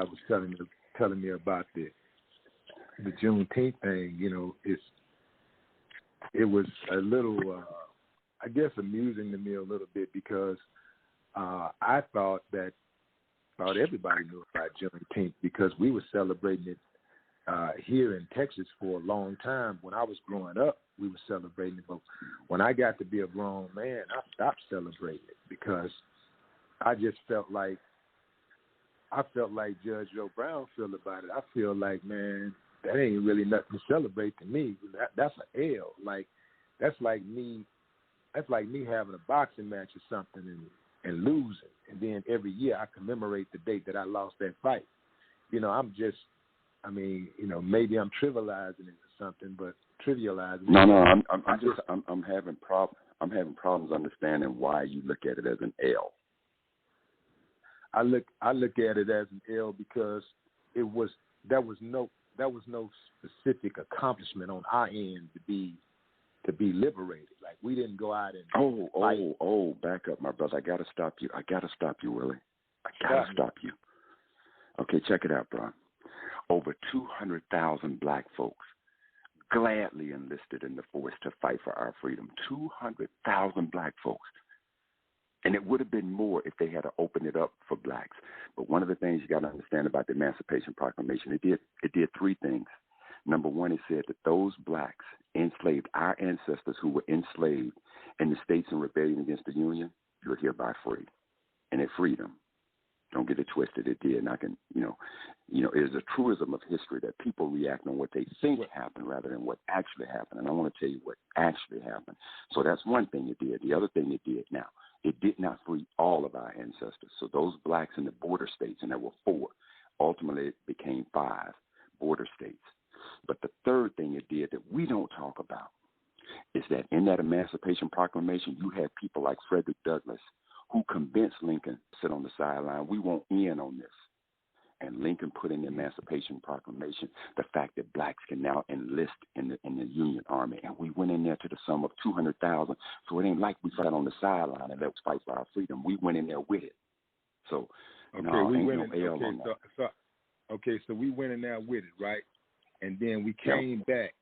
was telling me about the Juneteenth thing. It was a little, I guess, amusing to me a little bit because I thought everybody knew about Juneteenth because we were celebrating it here in Texas for a long time. When I was growing up, we were celebrating it, but when I got to be a grown man, I stopped celebrating it because I just felt like Judge Joe Brown feel about it. I feel like, man, that ain't really nothing to celebrate to me. That's an L. Like that's like me having a boxing match or something and losing, and then every year I commemorate the date that I lost that fight. Maybe I'm trivializing it or something, but trivializing. No, I'm having problems understanding why you look at it as an L. I look at it as an L because that was no specific accomplishment on our end to be liberated. Like we didn't go out and fight. Back up, my brother. I gotta stop you, Willie. I gotta stop you. Okay, check it out, bro. Over 200,000 black folks gladly enlisted in the force to fight for our freedom. 200,000 black folks. And it would have been more if they had opened it up for blacks. But one of the things you got to understand about the Emancipation Proclamation, it did three things. Number one, it said that those blacks enslaved, our ancestors who were enslaved in the states in rebellion against the Union, you're hereby free. And it freed them. Don't get it twisted. It did. And I can, it is a truism of history that people react on what they think happened rather than what actually happened. And I want to tell you what actually happened. So that's one thing it did. The other thing it did now, it did not free all of our ancestors. So those blacks in the border states, and there were 4, ultimately it became 5 border states. But the third thing it did that we don't talk about is that in that Emancipation Proclamation, you had people like Frederick Douglass who convinced Lincoln to sit on the sideline. We won't end on this. And Lincoln put in the Emancipation Proclamation the fact that blacks can now enlist in the Union Army. And we went in there to the sum of 200,000. So it ain't like we sat on the sideline and let's fight for our freedom. We went in there with it. So, so we went in there with it, right? And then we came back